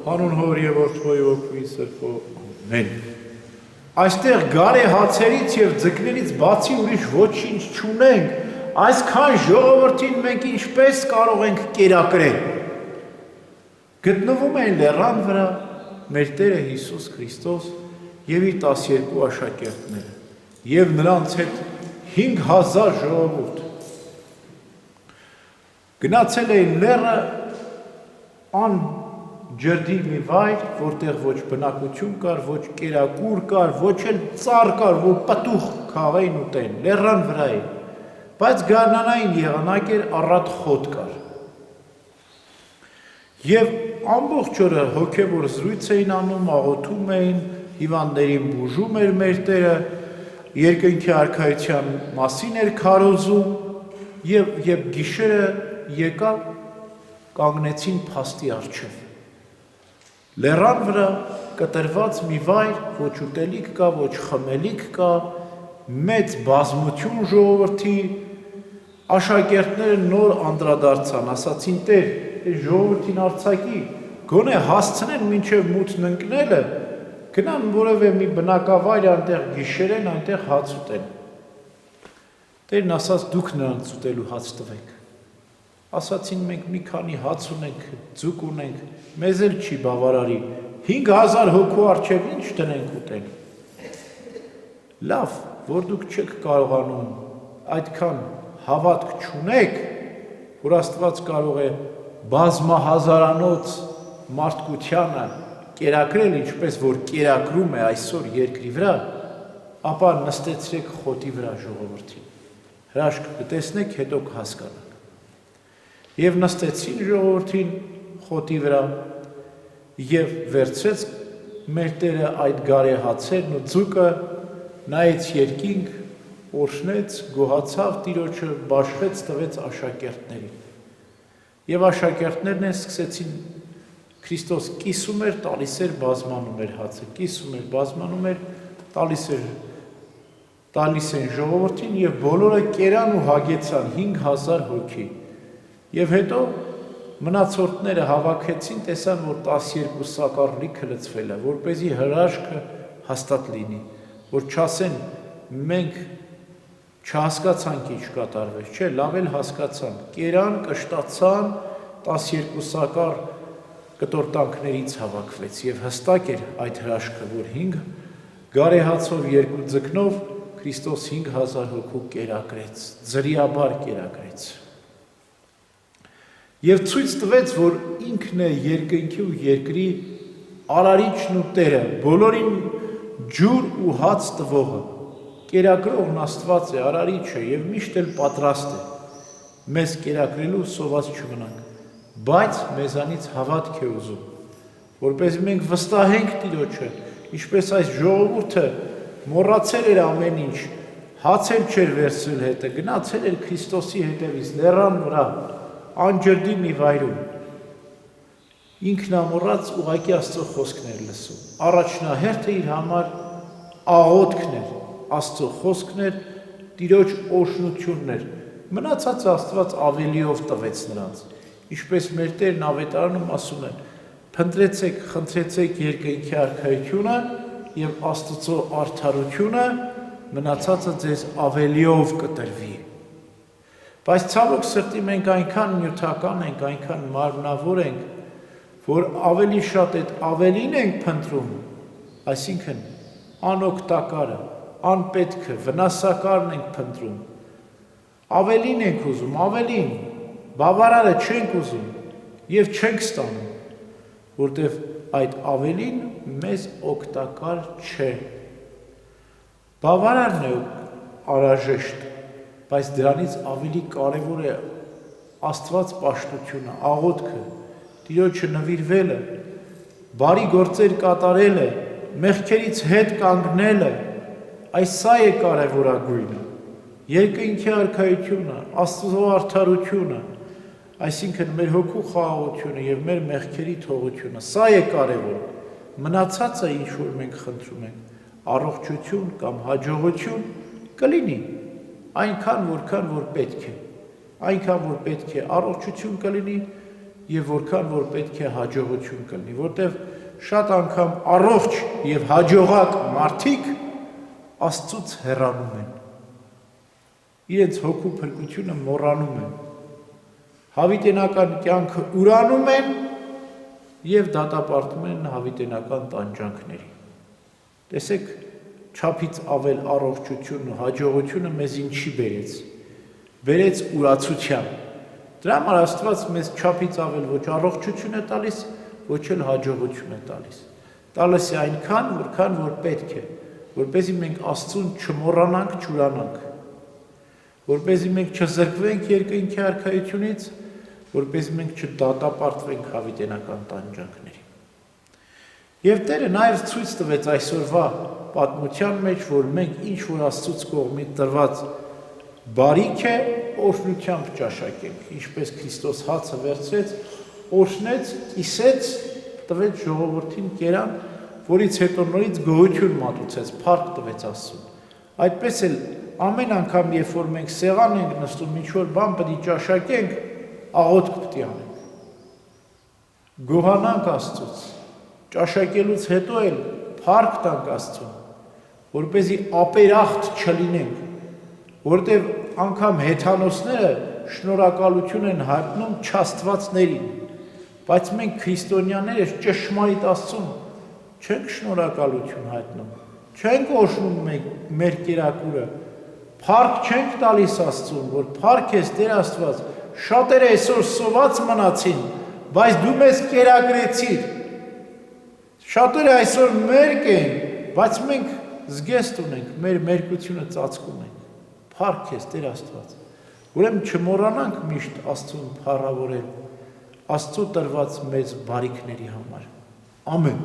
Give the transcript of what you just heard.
Հանուն Հոր եւ Որդու եւ Հոգու Սրբո ամեն։ Այստեղ գարեհացերից եւ ձկներից բացի ուրիշ ոչինչ չունենք, այսքան ժողովրդին մենք ինչպես կարող ենք կերակրել։ Գտնվում են լեռան վրա մեր Տերը Հիսուս Քրիստոս եւ իր 12 աշակերտները եւ նրանց հետ 5000 ժողովուրդ։ Գնացել էին լեռը ջրդի մի վայր, որտեղ ոչ բնակություն կար, ոչ կերակուր կար, ոչ էլ ծառ կար, որ պտուղ քաղային ուտեն, լեռան վրա էին, բայց գարնանային եղանակ էր, առատ խոտ կար։ Եվ ամբողջ օրը հոգևոր զրույց էին անում, աղոթում էին, հիվանդներին բուժում էր մեր Տերը, երկնքի արքայության մասին էր քարոզում, եւ գիշերը եկա կանգնեցին փաստի առջև։ Լեռան վրա կտրված մի վայր, ոչ ուտելիք կա, ոչ խմելիք կա, մեծ բազմություն ժողովրդի, աշակերտները նոր անդրադարձան, ասացին Տեր, ժողովրդին արձակի, գոնե հասցնեն մինչև մութն ընկնելը, գնան որևէ մի բնակավայր այնտեղ գիշերեն, այնտեղ հաց ուտեն։ Տերն ասաց դուք նրանց ուտելու հաց տվեք։ Ասացին մենք մի քանի հաց ունենք, ձուկ ունենք, մեզ էլ չի բավարարի, 5000 հոգու առջև ինչ տնենք ուտեն։ Լավ, որ դուք չեք կարողանում այդքան հավատք չունեք, որ Աստված կարող է բազմահազարանոց մարդկությանը կերակրել, ինչպես որ կերակրում է այսօր երկրի վրա, ապա նստեցրեք խոտի վրա ժողովրդին։ Հրաշք կտեսնեք, հետո կհասկանաք։ Եվ նստեցին ժողովրդին խոտի վրա եւ վերցրեց մեր Տերը այդ գարեհացերն ու ձուկը, նայեց երկինք, օրհնեց, գոհացավ Տիրոջը, բաշխեց, տվեց աշակերտներին։ Եվ աշակերտներն սկսեցին Քրիստոս կիսում էր, տալիս էր, բազմանում էր հացը, կիսում էր, բազմանում էր, տալիս են ժողովրդին եւ բոլորը կերան ու հագեցան 5000 հոգի։ Եվ հետո մնացորդները հավաքեցին, տեսան, որ 12 սակար լիքը լցվել է, որպեսզի հրաշքը հաստատ լինի, որ չասեն մենք չհասկացանք ինչ կատարվեց, չէ, լավ էլ հասկացան, կերան, կշտացան, 12 սակար կտորտանքներից հավաքվեց եւ հստակ էր այդ հրաշքը, որ 5 գարեհացով 2 ձկնով Քրիստոս 5000 հոգու կերակրեց, ձրիաբար կերակրեց։ Եվ ցույց տվեց, որ ինքն է երկնքի ու երկրի արարիչն ու Տերը, բոլորին ջուր ու հաց տվողը, կերակրողն Աստված է, արարիչը եւ միշտ էլ պատրաստ է մեզ կերակրելու սոված չմնանք, բայց մեզանից հավատք է ուզում, որպես մենք վստահենք Տիրոջը, ինչպես այս ժողովուրդը մոռացել էր ամեն ինչ, հաց էլ չէր վերցրել հետը, գնացել էր Քրիստոսի հետևից լեռան վրա, անջրդի մի վայրում, ինքնամոռաց ուղղակի Աստծո խոսքն էր լսում, առաջնահերթը իր համար աղոթքն էր, Աստծո խոսքն էր, Տիրոջ օրհնությունն էր, մնացածը Աստված ավելիով տվեց նրանց, ինչպես մեր Տերն ավետարանում ասում է, փնտրեցեք, խնդրեցեք երկնքի արքայությունը եւ Աստծո արդարությունը, մնացածը ձեզ ավելիով կտրվի։ Բայց ցավոք սրտի մենք այնքան նյութական ենք, այնքան մարմնավոր ենք, որ ավելի շատ այդ ավելին ենք փնտրում, այսինքն անօգտակարը, անպետքը, վնասակարն ենք փնտրում, ավելին ենք ուզում, ավելին, բավարարը չենք ուզում եւ չենք ստանում, որտեւ այդ ավելին մեզ օգտակար չէ։ Բավարարն է անհրաժեշտ, բայց դրանից ավելի կարևոր է Աստված պաշտությունը, աղոթքը, Տիրոջը նվիրվելը, բարի գործեր կատարելը, մեղքերից հետ կանգնելը, այս սա է կարևորագույնը, երկնքի արքայությունը, Աստծո արդարությունը, այսինքն մեր հոգու խաղաղությունը եւ մեր մեղքերի թողությունը, սա է կարևոր, մնացածը ինչ որ մենք խնդրում ենք, առողջություն կամ հաջողություն կլինի, այնքան որքան որ պետք է, առողջություն կլինի, եւ որքան որ պետք է հաջողություն կլինի, որտեվ շատ անգամ առողջ եւ հաջողակ մարդիկ Աստծուց հեռանում են։ Իրենց հոգու փրկությունը մոռանում են։ Հավիտենական կյանքը ուրանում են եւ դատապարտում են հավիտենական տանջանքների։ Տեսեք, չափից ավել առողջություն ու հաջողությունը մեզ ինչի բերեց։ Բերեց ուրացության։ Դրա համար Աստված մեզ չափից ավել ոչ առողջություն է տալիս, ոչ էլ հաջողություն է տալիս։ Տալիս է այնքան, որքան որ պետք է, որպեսզի մենք Աստծուն չմոռանանք, չուրանանք, որպեսզի մենք չզրկվենք երկնքի արքայությունից, որպեսզի մենք չդատապարտվենք հավիտենական տանջանքների։ Եվ Տերը նաև ցույց տվեց այսօրվա պատմության մեջ, որ մենք ինչ որ Աստծուց կողմից տրված բարիք է, օրհնությամբ ճաշակենք, ինչպես Քրիստոս հացը վերցրեց, օրհնեց, կիսեց, տվեց ժողովրդին կերան, որից հետո նորից գոհություն մատուցեց, փառք տվեց Աստծուն։ Այդպես էլ ամեն անգամ, երբ որ մենք սեղան ենք նստում, ինչ որ բան պետք է ճաշակենք, աղոթք պետք է անենք։ Գոհանանք Աստծուց, ճաշակելուց հետո էլ փառք տանք Աստծուն, որպեսզի ապերախտ չլինենք, որտեղ անգամ հեթանոսները շնորհակալություն են հայտնում չաստվածներին, բայց մենք քրիստոնյաները ճշմարիտ Աստծուն չենք շնորհակալություն հայտնում, չենք օրհնում մեր կերակուրը, փառք չենք տալիս Աստծուն, որ փառք ես Տեր Աստված, շատերը այսօր սոված մնացին, բայց դու մեզ կերակրեցիր, շատերը այսօր մերկ են, բայց մենք զգեստ ունենք, մեր մերկությունը ծածկում ենք, փառք ես Տեր Աստված, ուրեմն չմոռանանք միշտ Աստծուն փառավորել, Աստծու տրված մեծ բարիքների համար, ամեն